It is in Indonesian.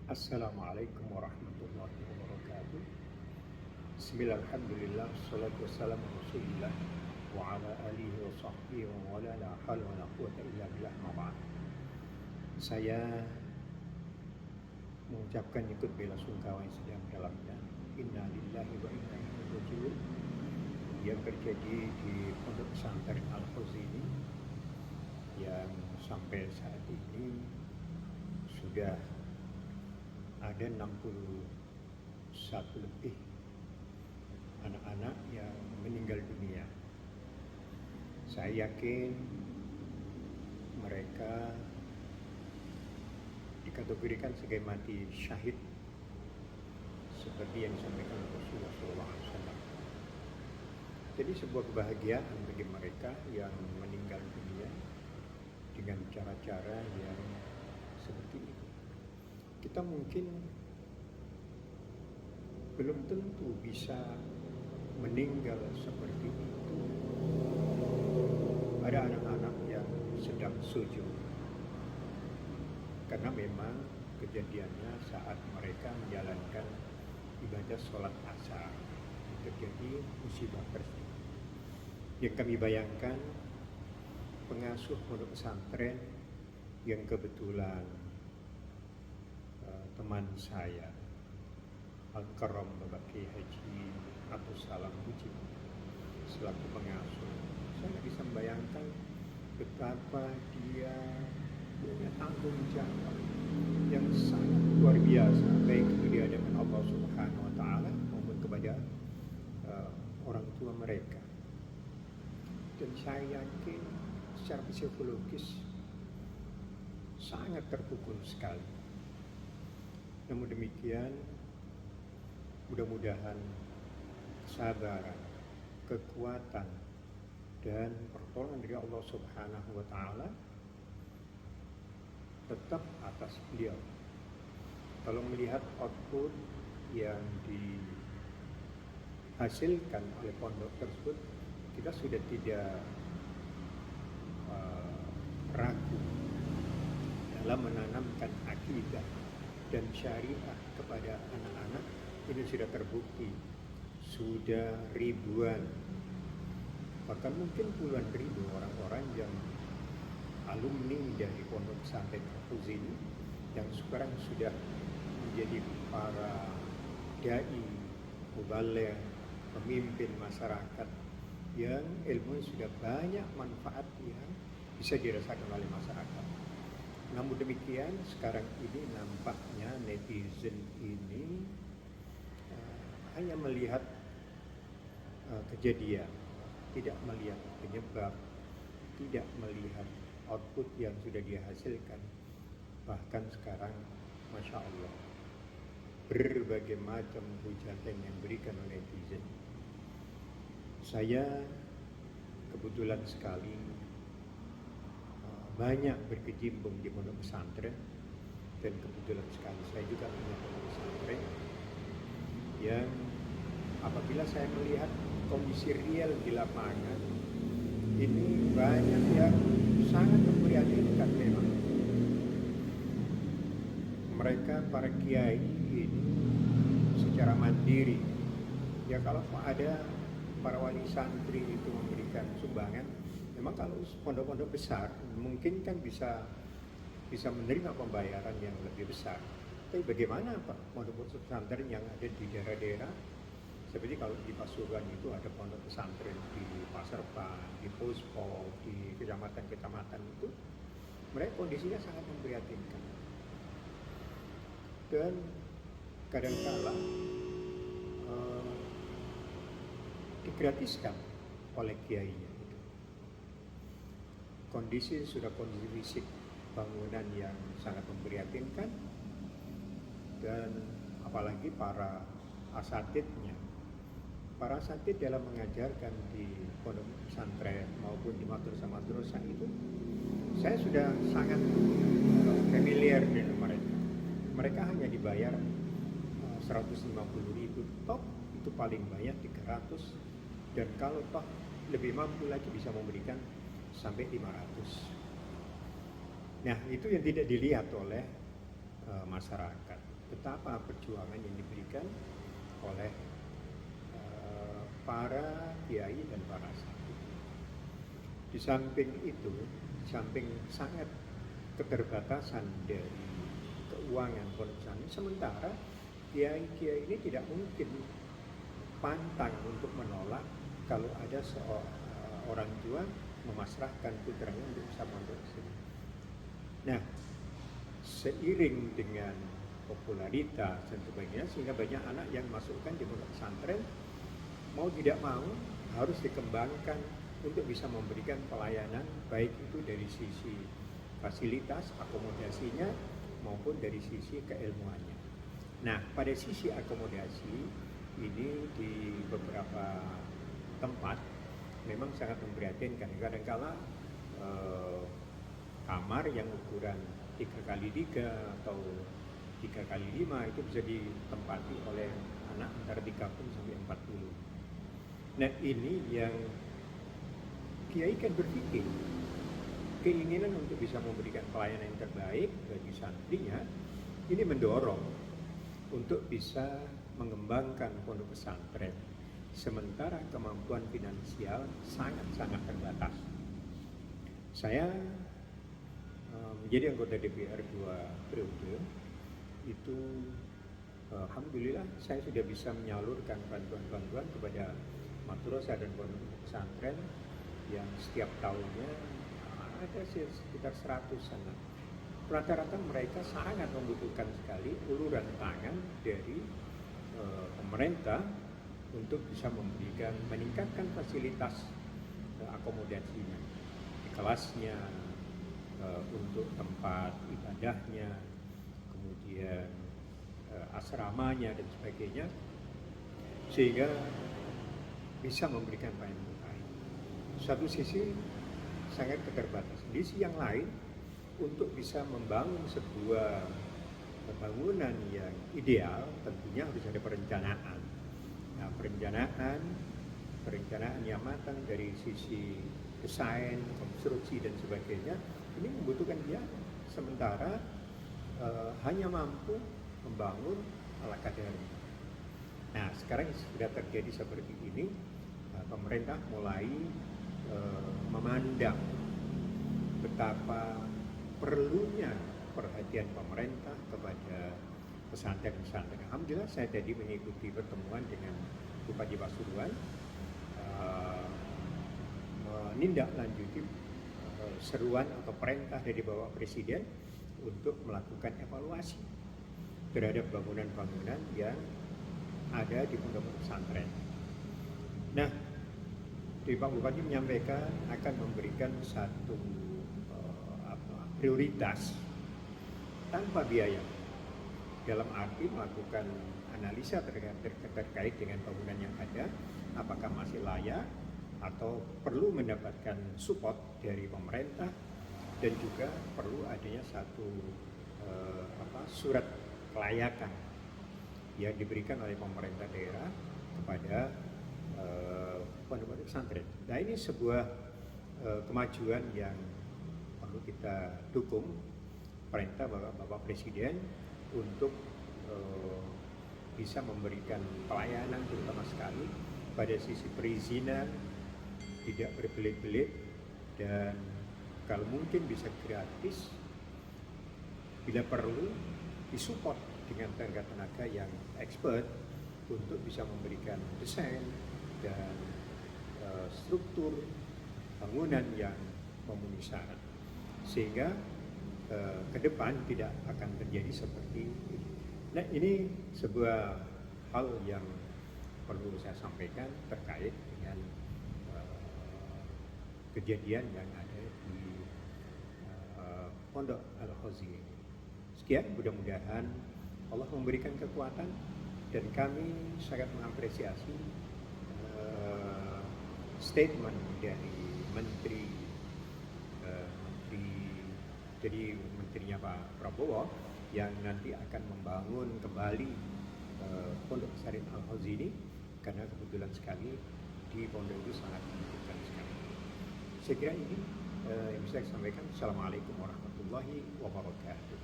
Assalamualaikum warahmatullahi wabarakatuh. Bismillahirrahmanirrahim. Salatu wassalamu ala Rasulillah wa ala alihi wa sahbihi wa wala la hawla wa la quwwata illa billah ma ba'd. Saya mengucapkan ikut bela sungkawa yang sedang dalamnya. Inna lillahi wa inna ilaihi raji'un yang terjadi di Pondok Pesantren Al-Fauzini yang sampai saat ini sudah ada 61 lebih anak-anak yang meninggal dunia. Saya yakin mereka dikategorikan sebagai mati syahid seperti yang disampaikan Rasulullah SAW. Jadi sebuah kebahagiaan bagi mereka yang meninggal dunia dengan cara-cara yang seperti ini. Kita mungkin belum tentu bisa meninggal seperti itu. Ada anak-anak yang sedang sujud karena memang kejadiannya saat mereka menjalankan ibadah sholat asar terjadi musibah tersebut. Yang kami bayangkan pengasuh pondok pesantren yang kebetulan teman saya Al-Karam Bapak Kiai Haji Abdul Salam Mujib selaku pengasuh, saya nggak bisa membayangkan betapa dia punya tanggung jawab yang sangat luar biasa, baik itu di hadapan Allah Subhanahu Wa Taala maupun kepada orang tua mereka. Dan saya yakin secara psikologis sangat terpukul sekali. Namun demikian, mudah-mudahan kesabaran, kekuatan, dan pertolongan dari Allah Subhanahu wa Ta'ala tetap atas beliau. Kalau melihat output yang dihasilkan oleh pondok tersebut, kita sudah tidak ragu dalam menanamkan akidah dan syariah kepada anak-anak. Ini sudah terbukti, sudah ribuan, bahkan mungkin puluhan ribu orang-orang yang alumni dari Pondok Pesantren Al-Fauzini yang sekarang sudah menjadi para dai, mubaligh, pemimpin masyarakat yang ilmu sudah banyak manfaat yang bisa dirasakan oleh masyarakat. Namun demikian, sekarang ini nampaknya netizen ini hanya melihat kejadian, tidak melihat penyebab, tidak melihat output yang sudah dihasilkan. Bahkan sekarang, Masya Allah, berbagai macam hujatan yang diberikan oleh netizen. Saya kebetulan sekali banyak berkecimpung di pondok pesantren, dan kebetulan sekali saya juga punya pondok pesantren yang apabila saya melihat kondisi real di lapangan ini banyak yang sangat memprihatinkan. Memang mereka para kiai ini secara mandiri, ya kalau ada para wali santri itu memberikan sumbangan, memang kalau pondok-pondok besar mungkin kan bisa menerima pembayaran yang lebih besar. Tapi bagaimana Pak pondok pesantren yang ada di daerah-daerah seperti kalau di Pasuruan itu ada pondok pesantren di Pasarban, di Puspo, di kecamatan-kecamatan itu, mereka kondisinya sangat memprihatinkan. Dan kadang-kala digratiskan oleh kiainya. Kondisi fisik bangunan yang sangat memprihatinkan, dan apalagi para asatidnya. Para asatid dalam mengajarkan di pondok pesantren maupun di madrasah-madrasah itu, saya sudah sangat familiar dengan mereka. Mereka hanya dibayar 150.000, top itu paling banyak 300, dan kalau toh lebih mampu lagi bisa memberikan sampai 500. Nah, itu yang tidak dilihat oleh masyarakat. betapa perjuangan yang diberikan oleh para kiai dan para santri. Di samping itu, di samping sangat keterbatasan dari keuangan pondok pesantren, sementara kiai-kiai ini tidak mungkin pantang untuk menolak kalau ada seorang tua memasrahkan putranya untuk bisa pondok sini. Nah, seiring dengan popularitas dan sebagainya, sehingga banyak anak yang masukkan di pondok pesantren mau tidak mau harus dikembangkan untuk bisa memberikan pelayanan, baik itu dari sisi fasilitas akomodasinya maupun dari sisi keilmuannya. Nah, pada sisi akomodasi ini di beberapa tempat memang sangat memprihatinkan. Kadang-kala kamar yang ukuran 3x3 atau 3x5 itu bisa ditempati oleh anak antara 30 sampai 40. Nah, ini yang kiai kan berpikir keinginan untuk bisa memberikan pelayanan yang terbaik bagi santrinya, ini mendorong untuk bisa mengembangkan pondok pesantren, sementara kemampuan finansial sangat-sangat terbatas. Saya menjadi anggota DPR 2 periode itu, alhamdulillah saya sudah bisa menyalurkan bantuan-bantuan kepada madrasah dan pondok pesantren yang setiap tahunnya ada sekitar 100-an. Rata-rata mereka sangat membutuhkan sekali uluran tangan dari pemerintah untuk bisa meningkatkan fasilitas akomodasinya, di kelasnya, untuk tempat ibadahnya, kemudian asramanya dan sebagainya, sehingga bisa memberikan pelayanan terbaik. Satu sisi sangat keterbatasan, di sisi yang lain untuk bisa membangun sebuah bangunan yang ideal tentunya harus ada perencanaan. Nah, perencanaan yang matang dari sisi desain, konstruksi dan sebagainya ini membutuhkan biaya. Sementara hanya mampu membangun ala kadarnya. Nah, sekarang sudah terjadi seperti ini, pemerintah mulai memandang betapa perlunya perhatian pemerintah kepada pesantren-pesantren. Alhamdulillah saya tadi mengikuti pertemuan dengan Bupati Pasuruan, menindaklanjuti seruan atau perintah dari Bapak Presiden untuk melakukan evaluasi terhadap bangunan-bangunan yang ada di pondok pesantren. Nah, Pak Bupati menyampaikan akan memberikan satu prioritas tanpa biaya, dalam arti melakukan analisa terkait dengan bangunan yang ada, apakah masih layak atau perlu mendapatkan support dari pemerintah, dan juga perlu adanya satu surat kelayakan yang diberikan oleh pemerintah daerah kepada pondok pesantren. Nah, ini sebuah kemajuan yang perlu kita dukung perintah Bapak Presiden untuk bisa memberikan pelayanan terutama sekali pada sisi perizinan, tidak berbelit-belit, dan kalau mungkin bisa gratis, bila perlu disupport dengan tenaga-tenaga yang expert untuk bisa memberikan desain dan struktur bangunan yang memenuhi syarat, sehingga ke depan tidak akan terjadi seperti ini. Nah, ini sebuah hal yang perlu saya sampaikan terkait dengan kejadian yang ada di Pondok Al-Khazi ini. Sekian, mudah-mudahan Allah memberikan kekuatan, dan kami sangat mengapresiasi statement dari menterinya Pak Prabowo yang nanti akan membangun kembali Pondok Pesantren Al-Khazi ini, karena kebetulan sekali di pondok itu sangat membutuhkan sekali. Saya kira ini yang bisa saya sampaikan. Assalamualaikum warahmatullahi wabarakatuh.